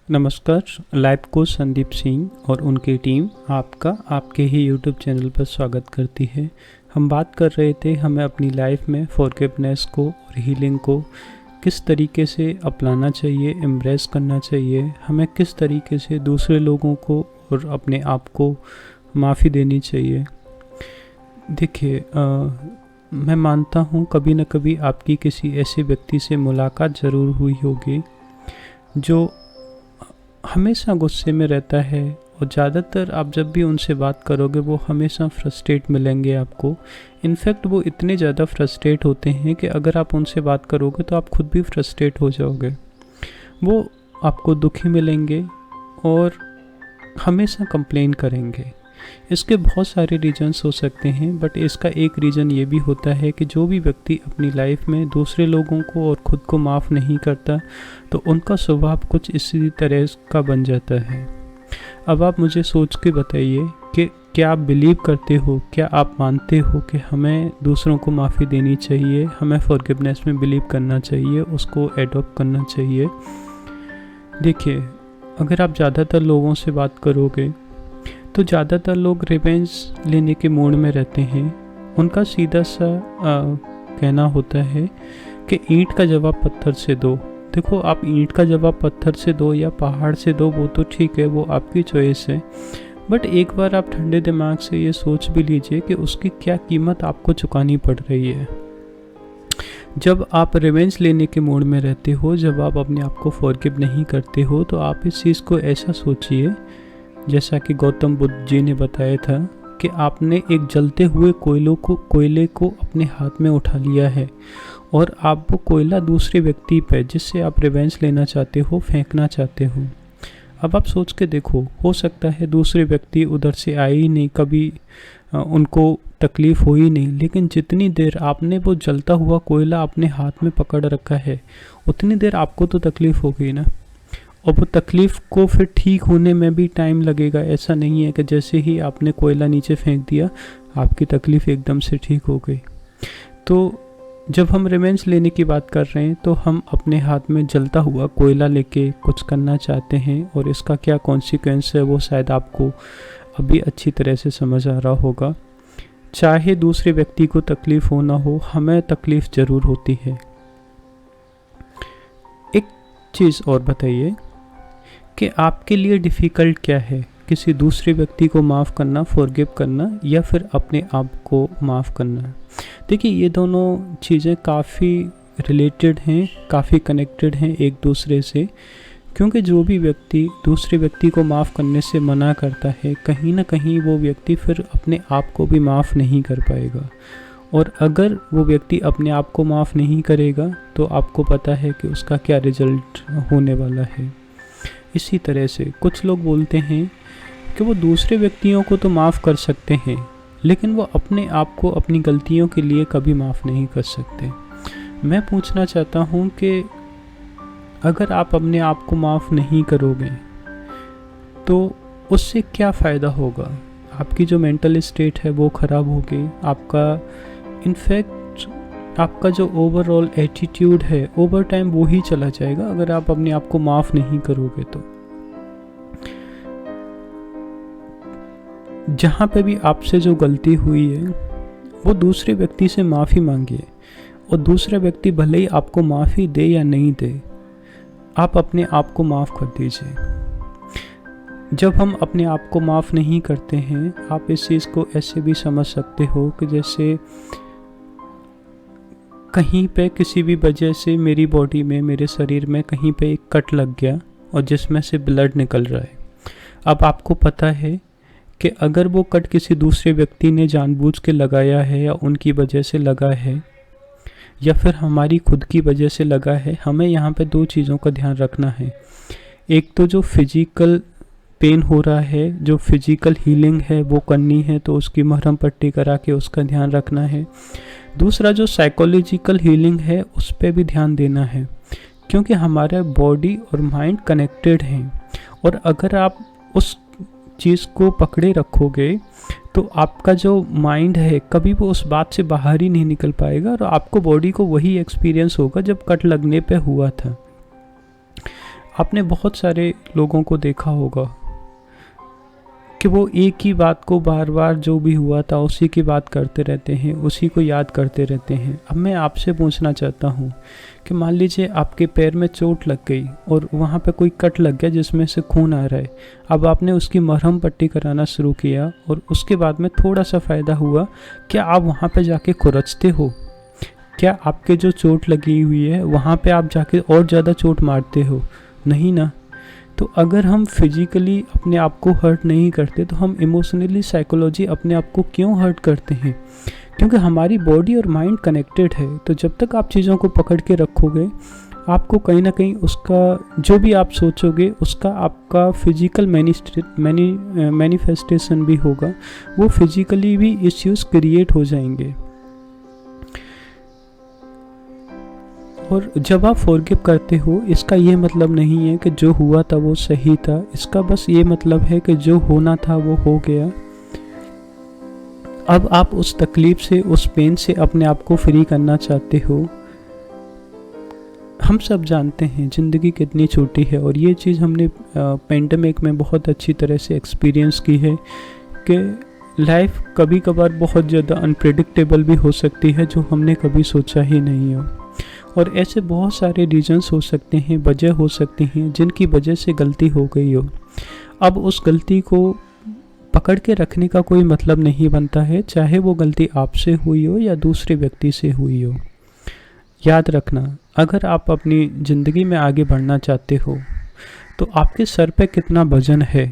नमस्कार। Life coach Sandeep Singh और उनकी टीम आपका आपके ही यूट्यूब चैनल पर स्वागत करती है। हम बात कर रहे थे हमें अपनी लाइफ में फॉरगिवनेस को और हीलिंग को किस तरीके से अपनाना चाहिए, एम्ब्रेस करना चाहिए, हमें किस तरीके से दूसरे लोगों को और अपने आप को माफ़ी देनी चाहिए। देखिए, मैं मानता हूँ कभी न कभी आपकी किसी ऐसे व्यक्ति से मुलाकात ज़रूर हुई होगी जो हमेशा गुस्से में रहता है और ज़्यादातर आप जब भी उनसे बात करोगे वो हमेशा फ्रस्ट्रेट मिलेंगे आपको। इनफैक्ट वो इतने ज़्यादा फ्रस्ट्रेट होते हैं कि अगर आप उनसे बात करोगे तो आप खुद भी फ्रस्ट्रेट हो जाओगे। वो आपको दुखी मिलेंगे और हमेशा कंप्लेन करेंगे। इसके बहुत सारे रीजंस हो सकते हैं, बट इसका एक रीज़न ये भी होता है कि जो भी व्यक्ति अपनी लाइफ में दूसरे लोगों को और ख़ुद को माफ़ नहीं करता तो उनका स्वभाव कुछ इसी तरह का बन जाता है। अब आप मुझे सोच के बताइए कि क्या आप बिलीव करते हो, क्या आप मानते हो कि हमें दूसरों को माफ़ी देनी चाहिए, हमें फॉरगिवनेस में बिलीव करना चाहिए, उसको एडॉप्ट करना चाहिए। देखिए, अगर आप ज़्यादातर लोगों से बात करोगे तो ज़्यादातर लोग रिवेंज लेने के मूड में रहते हैं। उनका सीधा सा कहना होता है कि ईंट का जवाब पत्थर से दो। देखो, आप ईंट का जवाब पत्थर से दो या पहाड़ से दो, वो तो ठीक है, वो आपकी चॉइस है, बट एक बार आप ठंडे दिमाग से ये सोच भी लीजिए कि उसकी क्या कीमत आपको चुकानी पड़ रही है। जब आप रिवेंज लेने के मूड में रहते हो, जब आप अपने आप को फॉरगिव नहीं करते हो, तो आप इस चीज़ को ऐसा सोचिए जैसा कि गौतम बुद्ध जी ने बताया था कि आपने एक जलते हुए कोयले को अपने हाथ में उठा लिया है और आप वो कोयला दूसरे व्यक्ति पे, जिससे आप रिवेंज लेना चाहते हो, फेंकना चाहते हो। अब आप सोच के देखो, हो सकता है दूसरे व्यक्ति उधर से आए ही नहीं, कभी उनको तकलीफ़ हुई नहीं, लेकिन जितनी देर आपने वो जलता हुआ कोयला अपने हाथ में पकड़ रखा है उतनी देर आपको तो तकलीफ़ हो गई ना। और वो तकलीफ़ को फिर ठीक होने में भी टाइम लगेगा। ऐसा नहीं है कि जैसे ही आपने कोयला नीचे फेंक दिया आपकी तकलीफ़ एकदम से ठीक हो गई। तो जब हम रिवेंज लेने की बात कर रहे हैं तो हम अपने हाथ में जलता हुआ कोयला लेके कुछ करना चाहते हैं, और इसका क्या कॉन्सिक्वेंस है वो शायद आपको अभी अच्छी तरह से समझ आ रहा होगा। चाहे दूसरे व्यक्ति को तकलीफ़ हो ना हो, हमें तकलीफ़ ज़रूर होती है। एक चीज़ और बताइए कि आपके लिए डिफ़िकल्ट क्या है, किसी दूसरे व्यक्ति को माफ़ करना, फॉरगिव करना, या फिर अपने आप को माफ़ करना। देखिए, ये दोनों चीज़ें काफ़ी रिलेटेड हैं, काफ़ी कनेक्टेड हैं एक दूसरे से, क्योंकि जो भी व्यक्ति दूसरे व्यक्ति को माफ़ करने से मना करता है, कहीं ना कहीं वो व्यक्ति फिर अपने आप को भी माफ़ नहीं कर पाएगा। और अगर वो व्यक्ति अपने आप को माफ़ नहीं करेगा तो आपको पता है कि उसका क्या रिजल्ट होने वाला है। इसी तरह से कुछ लोग बोलते हैं कि वो दूसरे व्यक्तियों को तो माफ़ कर सकते हैं, लेकिन वो अपने आप को अपनी गलतियों के लिए कभी माफ़ नहीं कर सकते। मैं पूछना चाहता हूँ कि अगर आप अपने आप को माफ़ नहीं करोगे तो उससे क्या फ़ायदा होगा। आपकी जो मेंटल स्टेट है वो ख़राब होगी, इनफैक्ट आपका जो ओवरऑल एटीट्यूड है ओवर टाइम वो ही चला जाएगा अगर आप अपने आप को माफ़ नहीं करोगे तो। जहाँ पे भी आपसे जो गलती हुई है वो दूसरे व्यक्ति से माफ़ी मांगिए, और दूसरा व्यक्ति भले ही आपको माफ़ी दे या नहीं दे, आप अपने आप को माफ़ कर दीजिए। जब हम अपने आप को माफ़ नहीं करते हैं, आप इस चीज़ को ऐसे भी समझ सकते हो कि जैसे कहीं पे किसी भी वजह से मेरी बॉडी में, मेरे शरीर में कहीं पे एक कट लग गया और जिसमें से ब्लड निकल रहा है। अब आपको पता है कि अगर वो कट किसी दूसरे व्यक्ति ने जानबूझ के लगाया है या उनकी वजह से लगा है या फिर हमारी खुद की वजह से लगा है, हमें यहाँ पे दो चीज़ों का ध्यान रखना है। एक तो जो फिजिकल पेन हो रहा है, जो फिजिकल हीलिंग है वो करनी है, तो उसकी मरहम पट्टी करा के उसका ध्यान रखना है। दूसरा जो साइकोलॉजिकल हीलिंग है उस पर भी ध्यान देना है, क्योंकि हमारा बॉडी और माइंड कनेक्टेड हैं, और अगर आप उस चीज़ को पकड़े रखोगे तो आपका जो माइंड है कभी वो उस बात से बाहर ही नहीं निकल पाएगा, और आपको बॉडी को वही एक्सपीरियंस होगा जब कट लगने पे हुआ था। आपने बहुत सारे लोगों को देखा होगा कि वो एक ही बात को बार बार जो भी हुआ था उसी की बात करते रहते हैं, उसी को याद करते रहते हैं। अब मैं आपसे पूछना चाहता हूँ कि मान लीजिए आपके पैर में चोट लग गई और वहाँ पे कोई कट लग गया जिसमें से खून आ रहा है। अब आपने उसकी मरहम पट्टी कराना शुरू किया और उसके बाद में थोड़ा सा फ़ायदा हुआ, क्या आप वहाँ पे जाके खुरचते हो? क्या आपके जो चोट लगी हुई है वहाँ पे आप जाके और ज़्यादा चोट मारते हो? नहीं ना। तो अगर हम फिजिकली अपने आप को हर्ट नहीं करते तो हम इमोशनली साइकोलॉजी अपने आप को क्यों हर्ट करते हैं? क्योंकि हमारी बॉडी और माइंड कनेक्टेड है। तो जब तक आप चीज़ों को पकड़ के रखोगे, आपको कहीं ना कहीं उसका जो भी आप सोचोगे उसका आपका फिजिकल मैनिफेस्टेशन भी होगा, वो फिजिकली भी इश्यूज क्रिएट हो जाएंगे। और जब आप फॉरगिव करते हो, इसका ये मतलब नहीं है कि जो हुआ था वो सही था। इसका बस ये मतलब है कि जो होना था वो हो गया। अब आप उस तकलीफ से, उस पेन से अपने आप को फ्री करना चाहते हो। हम सब जानते हैं ज़िंदगी कितनी छोटी है और ये चीज़ हमने पेंडेमिक में बहुत अच्छी तरह से एक्सपीरियंस की है कि लाइफ कभी कभार बहुत ज़्यादा अनप्रेडिक्टेबल भी हो सकती है, जो हमने कभी सोचा ही नहीं हो। और ऐसे बहुत सारे रीजंस हो सकते हैं, वजह हो सकती हैं जिनकी वजह से गलती हो गई हो। अब उस गलती को पकड़ के रखने का कोई मतलब नहीं बनता है, चाहे वो गलती आपसे हुई हो या दूसरे व्यक्ति से हुई हो। याद रखना, अगर आप अपनी ज़िंदगी में आगे बढ़ना चाहते हो तो आपके सर पे कितना वजन है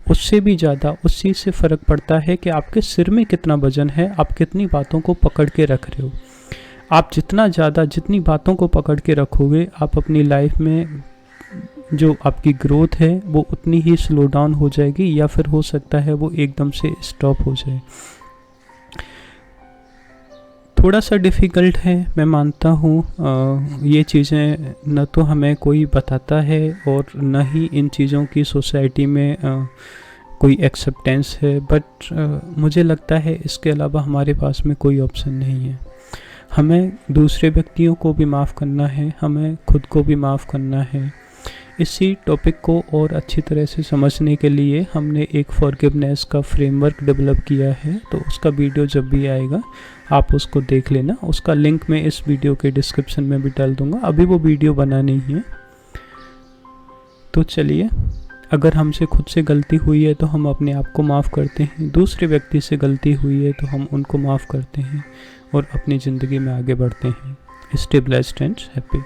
उससे भी ज़्यादा उस चीज़ से फ़र्क पड़ता है कि आपके सिर में कितना वजन है, आप कितनी बातों को पकड़ के रख रहे हो। आप जितनी बातों को पकड़ के रखोगे, आप अपनी लाइफ में जो आपकी ग्रोथ है वो उतनी ही स्लो डाउन हो जाएगी, या फिर हो सकता है वो एकदम से स्टॉप हो जाए। थोड़ा सा डिफ़िकल्ट है, मैं मानता हूँ। ये चीज़ें न तो हमें कोई बताता है और न ही इन चीज़ों की सोसाइटी में कोई एक्सेप्टेंस है, बट मुझे लगता है इसके अलावा हमारे पास में कोई ऑप्शन नहीं है। हमें दूसरे व्यक्तियों को भी माफ़ करना है, हमें खुद को भी माफ़ करना है। इसी टॉपिक को और अच्छी तरह से समझने के लिए हमने एक फॉरगिवनेस का फ्रेमवर्क डेवलप किया है, तो उसका वीडियो जब भी आएगा आप उसको देख लेना। उसका लिंक मैं इस वीडियो के डिस्क्रिप्शन में भी डाल दूँगा। अभी वो वीडियो बना नहीं है। तो चलिए, अगर हमसे खुद से गलती हुई है तो हम अपने आप को माफ़ करते हैं, दूसरे व्यक्ति से गलती हुई है तो हम उनको माफ़ करते हैं और अपनी ज़िंदगी में आगे बढ़ते हैं। Stay blessed and happy.